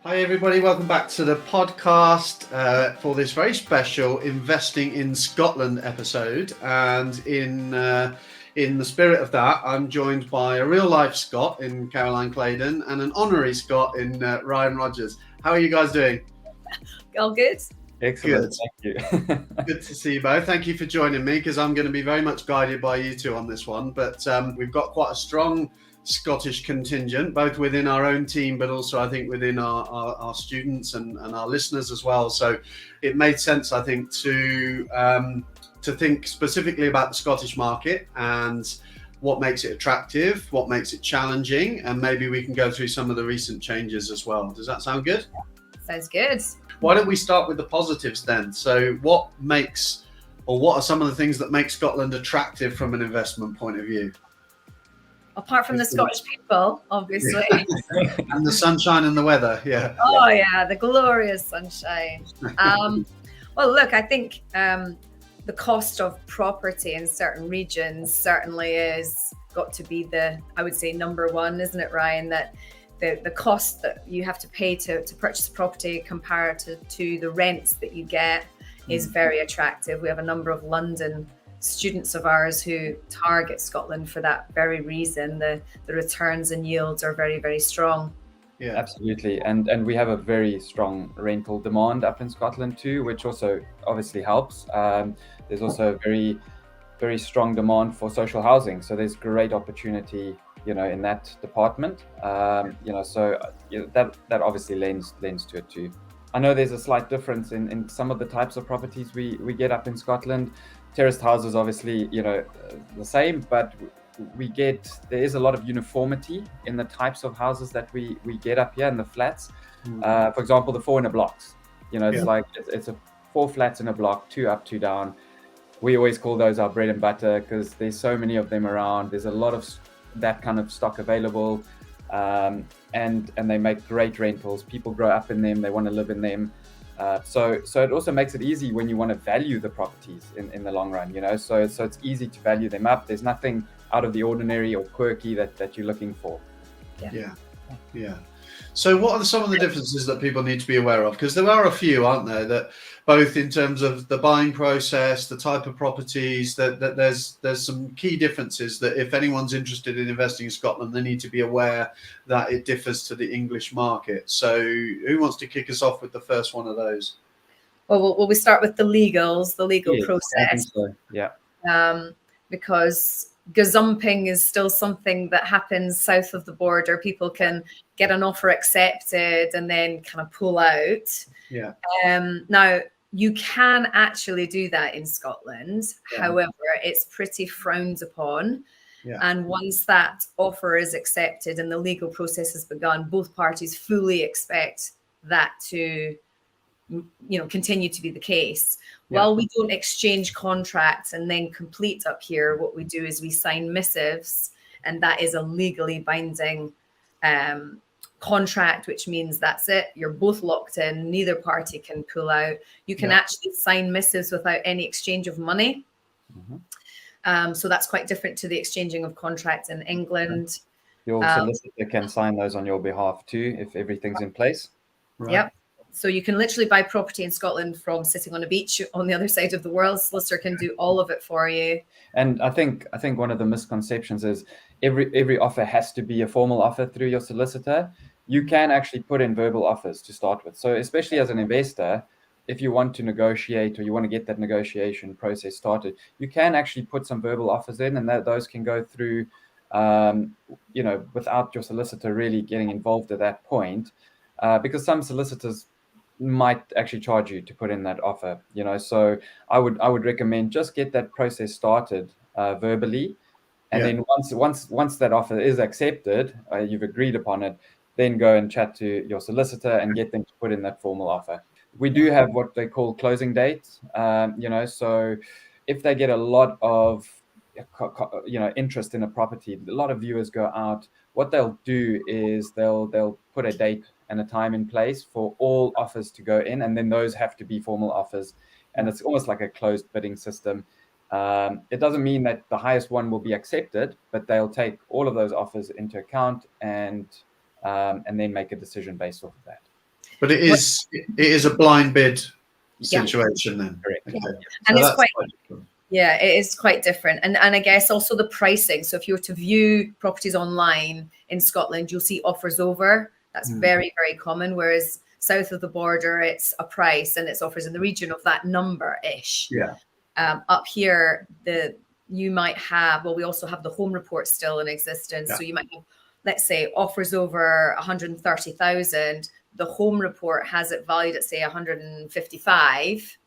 Hi everybody, welcome back to the podcast for this very special Investing in Scotland episode. And in the spirit of that, I'm joined by a real life Scot in Caroline Claydon and an honorary Scot in Ryan Rogers. How are you guys doing? All good. Excellent, Good. Thank you. Good to see you both. Thank you for joining me because I'm going to be very much guided by you two on this one. But we've got quite a strong Scottish contingent, both within our own team, but also I think within our students and our listeners as well. So it made sense, I think, to think specifically about the Scottish market and what makes it attractive, what makes it challenging, and maybe we can go through some of the recent changes as well. Does that sound good? Sounds good. Why don't we start with the positives then? So what are some of the things that make Scotland attractive from an investment point of view? Apart from the Scottish people, obviously. And the sunshine and the weather, yeah. Oh yeah, the glorious sunshine. Well, look, I think the cost of property in certain regions certainly is got to be I would say number one, isn't it, Ryan? That the cost that you have to pay to purchase a property compared to the rents that you get is very attractive. We have a number of London students of ours who target Scotland for that very reason. The returns and yields are very, very strong. Yeah, absolutely. And we have a very strong rental demand up in Scotland too, which also obviously helps. There's also a very, very strong demand for social housing. So there's great opportunity, in that department. So that obviously lends to it too. I know there's a slight difference in some of the types of properties we get up in Scotland. Terraced houses, obviously, the same, but there is a lot of uniformity in the types of houses that we get up here in the flats. For example, the 4 in a blocks. It's a 4 flats in a block, 2 up, 2 down. We always call those our bread and butter because there's so many of them around. There's a lot of that kind of stock available, and they make great rentals. People grow up in them, they want to live in them. So it also makes it easy when you want to value the properties in the long run, so it's easy to value them up. There's nothing out of the ordinary or quirky that you're looking for. Yeah. So what are some of the differences that people need to be aware of? Because there are a few, aren't there, that both in terms of the buying process, the type of properties, that there's some key differences that if anyone's interested in investing in Scotland, they need to be aware that it differs to the English market. So who wants to kick us off with the first one of those? Well, we start with the legal process. I think so. Yeah. Because gazumping is still something that happens south of the border. People can get an offer accepted and then kind of pull out. Yeah. Now, you can actually do that in Scotland. Yeah. However, it's pretty frowned upon. Yeah. And once that offer is accepted and the legal process has begun, both parties fully expect that to continue to be the case. Yeah. While we don't exchange contracts and then complete up here, what we do is we sign missives, and that is a legally binding contract, which means that's it. You're both locked in. Neither party can pull out. You can actually sign missives without any exchange of money. So that's quite different to the exchanging of contracts in England. Your solicitor can sign those on your behalf too, if everything's in place. Right. Yep. So you can literally buy property in Scotland from sitting on a beach on the other side of the world. Solicitor can do all of it for you. And I think one of the misconceptions is every offer has to be a formal offer through your solicitor. You can actually put in verbal offers to start with. So especially as an investor, if you want to negotiate or you want to get that negotiation process started, you can actually put some verbal offers in, and those can go through, without your solicitor really getting involved at that point, because some solicitors might actually charge you to put in that offer. So I would recommend just get that process started verbally, and then once that offer is accepted, you've agreed upon it, then go and chat to your solicitor and get them to put in that formal offer. We do have what they call closing dates, so if they get a lot of interest in a property, a lot of viewers go out, what they'll do is they'll put a date and a time in place for all offers to go in, and then those have to be formal offers, and it's almost like a closed bidding system. It doesn't mean that the highest one will be accepted, but they'll take all of those offers into account and then make a decision based off of that. But it is a blind bid situation then. Correct. Okay. And So it's quite different. Yeah, it is quite different. And I guess also the pricing. So if you were to view properties online in Scotland, you'll see offers over. That's very, very common. Whereas south of the border, it's a price and it's offers in the region of that number-ish. Yeah. Up here, you might have, well, we also have the home report still in existence. Yeah. So you might have, let's say, offers over 130,000. The home report has it valued at, say, 155.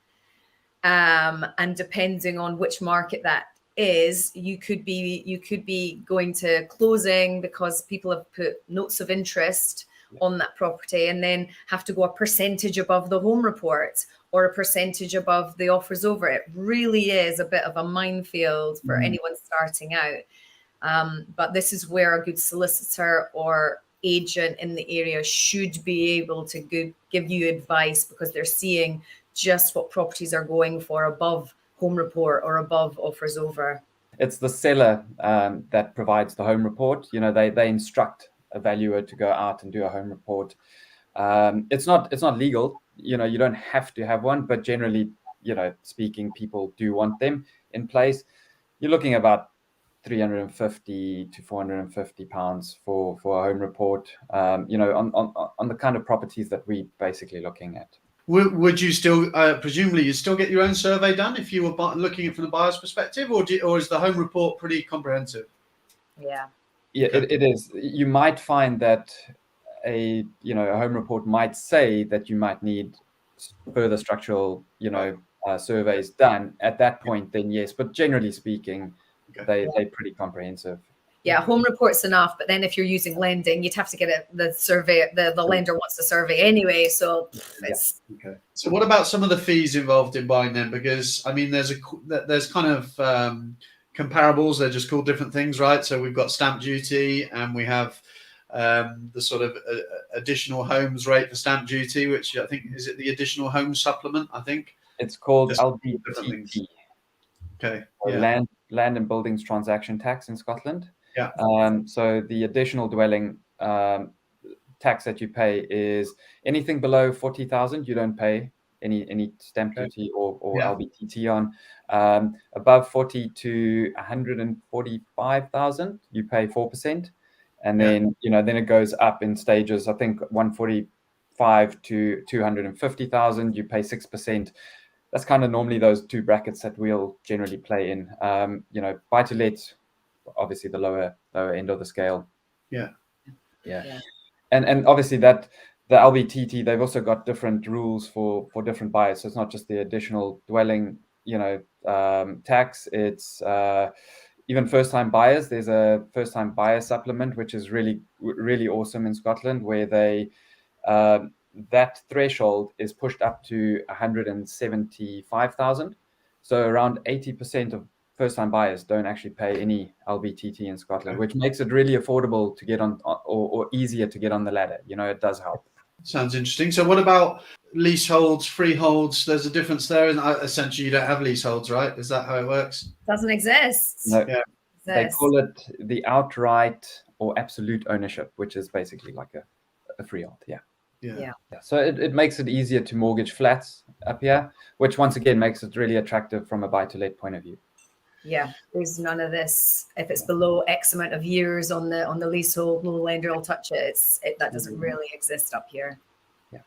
And depending on which market that is, you could be going to closing because people have put notes of interest on that property and then have to go a percentage above the home report or a percentage above the offers over. It really is a bit of a minefield for anyone starting out. But this is where a good solicitor or agent in the area should be able to give you advice, because they're seeing just what properties are going for above home report or above offers over. It's the seller that provides the home report. They instruct a valuer to go out and do a home report. It's not legal. You don't have to have one, but generally, speaking, people do want them in place. You're looking about £350 to £450 for a home report. On the kind of properties that we're basically looking at. Would you still, presumably, you still get your own survey done if you were looking at it from the buyer's perspective, or is the home report pretty comprehensive? Yeah, it is. You might find that a home report might say that you might need further structural, surveys done at that point. Then yes, but generally speaking, they're pretty comprehensive. Yeah, home report's enough, but then if you're using lending, you'd have to get the survey. The lender wants the survey anyway, so it's okay. So what about some of the fees involved in buying them? Because I mean, there's kind of comparables. They're just called different things, right? So we've got stamp duty, and we have the sort of additional homes rate for stamp duty, which I think is it the additional home supplement. I think it's called just LBTT. Okay. Land and Buildings Transaction Tax in Scotland. Yeah. So the additional dwelling tax that you pay is anything below 40,000. You don't pay any stamp duty or LBTT on. Above 40 to 145,000, you pay 4%, and then then it goes up in stages. I think 145 to 250,000, you pay 6%. That's kind of normally those two brackets that we'll generally play in. Buy to let, obviously the lower end of the scale. Yeah. And obviously that the LBTT, they've also got different rules for different buyers. So it's not just the additional dwelling, tax. It's even first-time buyers. There's a first-time buyer supplement, which is really, really awesome in Scotland, where they that threshold is pushed up to 175,000. So around 80% of first-time buyers don't actually pay any LBTT in Scotland, which makes it really affordable to get on, or easier to get on the ladder. It does help. Sounds interesting. So what about leaseholds, freeholds? There's a difference there. And essentially, you don't have leaseholds, right? Is that how it works? Doesn't exist. No. Yeah. They call it the outright or absolute ownership, which is basically like a freehold. Yeah. So it makes it easier to mortgage flats up here, which once again makes it really attractive from a buy-to-let point of view. Yeah, there's none of this. If it's below X amount of years on the leasehold, no lender will touch it. That doesn't really exist up here. Yeah.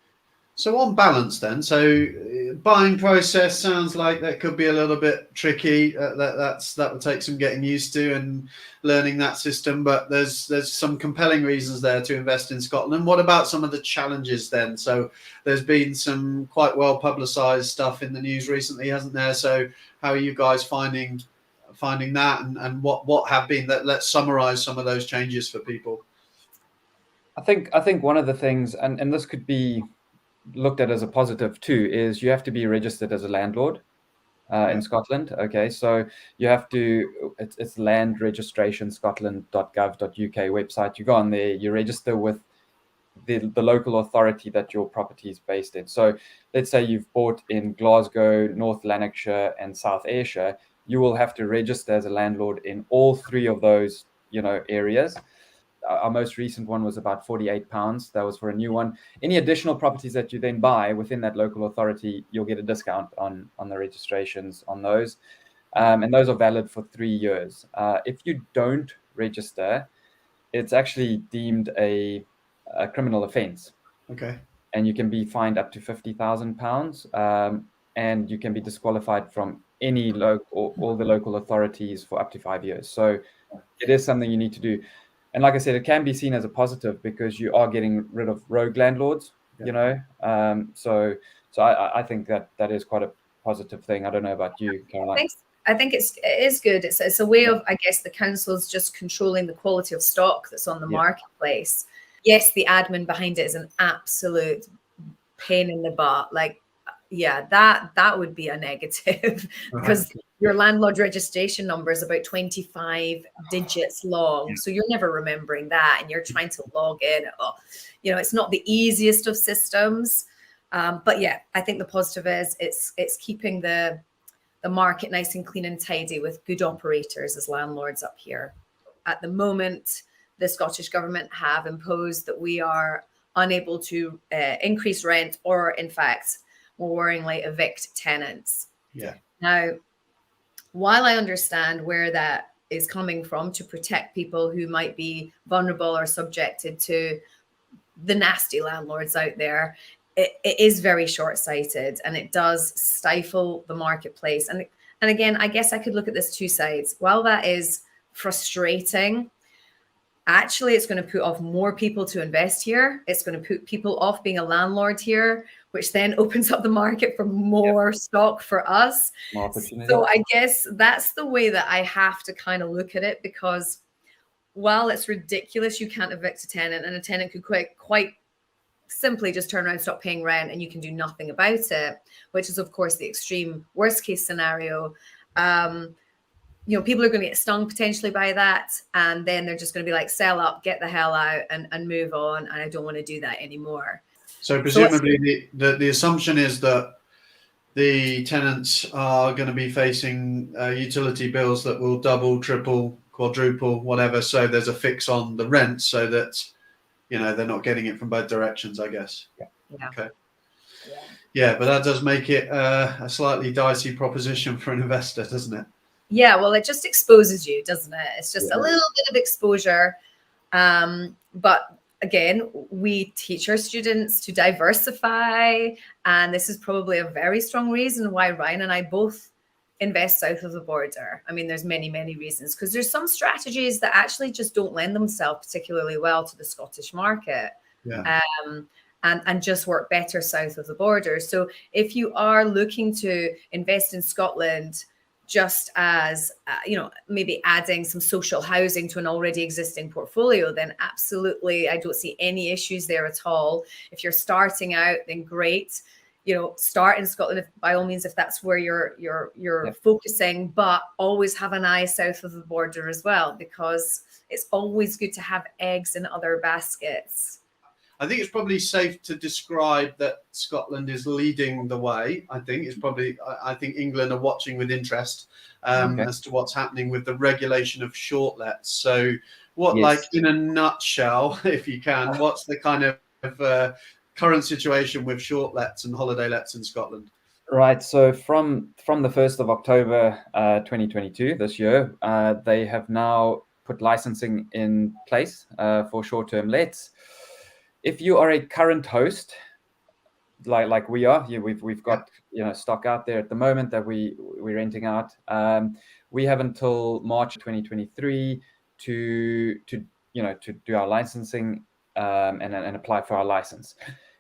So on balance, then, buying process sounds like that could be a little bit tricky. That would take some getting used to and learning that system. But there's some compelling reasons there to invest in Scotland. What about some of the challenges then? So there's been some quite well publicised stuff in the news recently, hasn't there? So how are you guys finding that, and what have been that? Let's summarise some of those changes for people. I think one of the things, and this could be looked at as a positive too, is you have to be registered as a landlord in Scotland. Okay, so you have to, it's landregistrationscotland.gov.uk website. You go on there, you register with the local authority that your property is based in. So let's say you've bought in Glasgow, North Lanarkshire and South Ayrshire, you will have to register as a landlord in all three of those areas. our most recent one was about £48. That was for a new one. Any additional properties that you then buy within that local authority, you'll get a discount on the registrations on those. And those are valid for 3 years. If you don't register, it's actually deemed a criminal offence. Okay. And you can be fined up to £50,000, and you can be disqualified from any all the local authorities for up to 5 years. So it is something you need to do. And like I said, it can be seen as a positive because you are getting rid of rogue landlords, So I think that is quite a positive thing. I don't know about you, Caroline. I think it is good. It's a way of, I guess, the council's just controlling the quality of stock that's on the marketplace. Yes, the admin behind it is an absolute pain in the butt. Like, that would be a negative because your landlord registration number is about 25 digits long. So you're never remembering that, and you're trying to log in. It's not the easiest of systems. But I think the positive is it's keeping the market nice and clean and tidy with good operators as landlords up here. At the moment, the Scottish government have imposed that we are unable to increase rent or, in fact, more worryingly, evict tenants. Yeah. Now, while I understand where that is coming from to protect people who might be vulnerable or subjected to the nasty landlords out there, it is very short-sighted, and it does stifle the marketplace. And again, I guess I could look at this two sides. While that is frustrating, actually, it's going to put off more people to invest here. It's going to put people off being a landlord here, which then opens up the market for more stock for us. So I guess that's the way that I have to kind of look at it, because while it's ridiculous, you can't evict a tenant, and a tenant could quite simply just turn around and stop paying rent, and you can do nothing about it, which is, of course, the extreme worst case scenario. People are going to get stung potentially by that, and then they're just going to be like, sell up, get the hell out, and move on. And I don't want to do that anymore. So presumably the assumption is that the tenants are going to be facing utility bills that will double, triple, quadruple, whatever. So there's a fix on the rent so that they're not getting it from both directions, I guess. Yeah. Okay. Yeah, but that does make it a slightly dicey proposition for an investor, doesn't it? Yeah, well, it just exposes you, doesn't it? It's just a little bit of exposure. But again, we teach our students to diversify. And this is probably a very strong reason why Ryan and I both invest south of the border. I mean, there's many, many reasons, because there's some strategies that actually just don't lend themselves particularly well to the Scottish market. And just work better south of the border. So if you are looking to invest in Scotland, just as, maybe adding some social housing to an already existing portfolio, then absolutely, I don't see any issues there at all. If you're starting out, then great. Start in Scotland, by all means, if that's where you're focusing, but always have an eye south of the border as well, because it's always good to have eggs in other baskets. I think it's probably safe to describe that Scotland is leading the way. I think England are watching with interest as to what's happening with the regulation of short lets. So like in a nutshell, if you can, what's the kind of current situation with short lets and holiday lets in Scotland? Right. So from the 1st of October 2022, this year, they have now put licensing in place for short-term lets. If you are a current host, like we are, we've got stock out there at the moment that we're renting out. We have until March 2023 to do our licensing and apply for our license.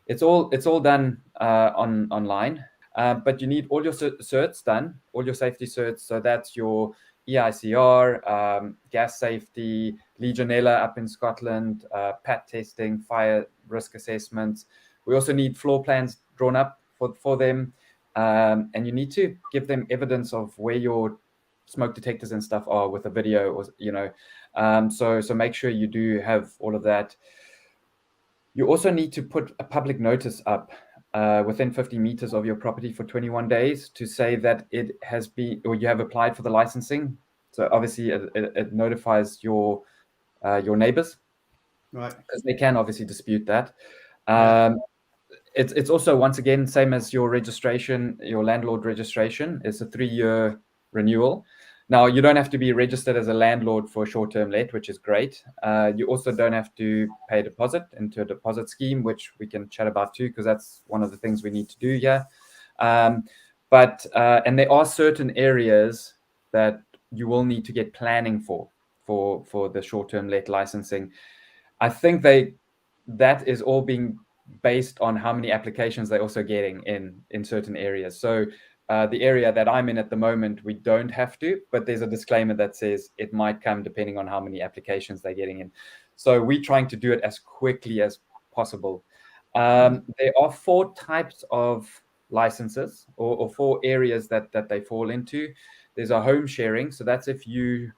It's all done online, but you need all your certs done, all your safety certs. So that's your EICR, gas safety, Legionella up in Scotland, PAT testing, fire risk assessments. We also need floor plans drawn up for them, and you need to give them evidence of where your smoke detectors and stuff are with a video, or so make sure you do have all of that. You also need to put a public notice up within 50 meters of your property for 21 days to say that it has been, or you have applied for the licensing. So obviously it notifies your neighbors Right. Because they can obviously dispute that. Yeah. It's also, once again, same as your registration, your landlord registration. It's a 3-year renewal. Now, you don't have to be registered as a landlord for a short-term let, which is great. You also don't have to pay a deposit into a deposit scheme, which we can chat about too, because that's one of the things we need to do here. And there are certain areas that you will need to get planning for the short-term let licensing. I think that is all being based on how many applications they're also getting in certain areas. So the area that I'm in at the moment, we don't have to, but there's a disclaimer that says it might come depending on how many applications they're getting in. So we're trying to do it as quickly as possible. There are 4 types of licenses or 4 areas that they fall into. There's a home sharing. So that's if you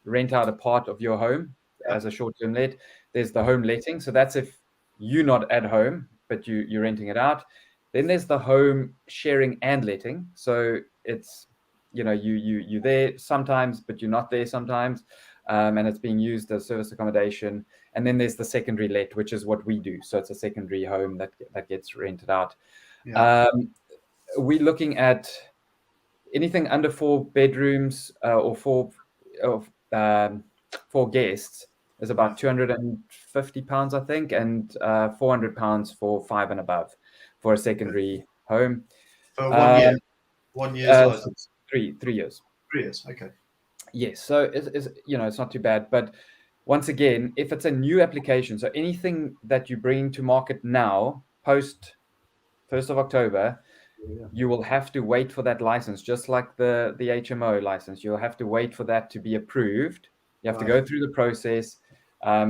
rent out a part of your home as a short-term let. There's the home letting. So that's if you're not at home, but you're renting it out. Then there's the home sharing and letting. So it's, you're there sometimes, but you're not there sometimes. And it's being used as service accommodation. And then there's the secondary let, which is what we do. So it's a secondary home that gets rented out. Yeah. We're looking at anything under 4 bedrooms or 4 guests is about £250, I think, and £400 for 5 and above for a secondary home. For 1 year. 1 year's license. 3 years. 3 years. Okay. Yes. So it's not too bad. But once again, if it's a new application, so anything that you bring to market now, post 1st of October, you will have to wait for that license, just like the HMO license. You'll have to wait for that to be approved. You have to go through the process.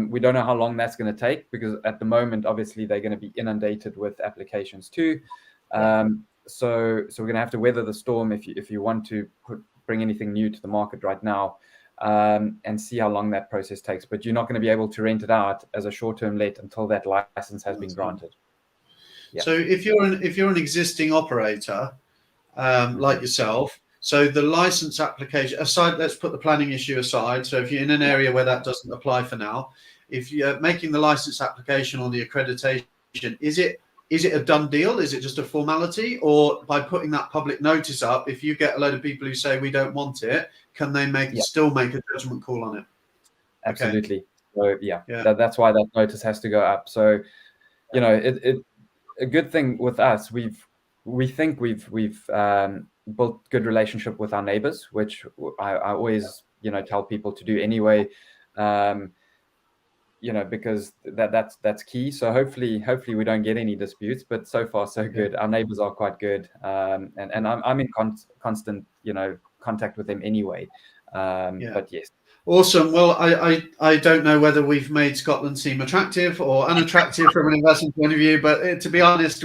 We don't know how long that's going to take, because at the moment, obviously, they're going to be inundated with applications too. So we're going to have to weather the storm if you want to bring anything new to the market right now, and see how long that process takes. But you're not going to be able to rent it out as a short-term let until that license has been granted. Yeah. So if you're an existing operator like yourself, so the license application aside, let's put the planning issue aside. So if you're in an area where that doesn't apply for now, if you're making the license application or the accreditation, is it a done deal? Is it just a formality? Or by putting that public notice up, if you get a load of people who say we don't want it, can they still make a judgment call on it? Absolutely. Okay. So that's why that notice has to go up. So a good thing with us, we think we've built good relationship with our neighbors, which I always tell people to do anyway, because that's key. So hopefully we don't get any disputes, but so far so good. Our neighbors are quite good, and I'm in constant contact with them anyway. But yes. Awesome. Well, I don't know whether we've made Scotland seem attractive or unattractive from an investment point of view, but to be honest,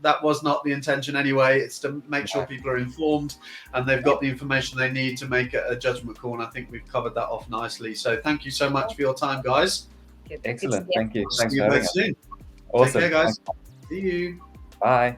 that was not the intention anyway. It's to make sure people are informed and they've got the information they need to make a judgment call. And I think we've covered that off nicely. So thank you so much for your time, guys. Excellent. Thank you. Thanks for having us. Awesome. Take care, guys. See you. Bye.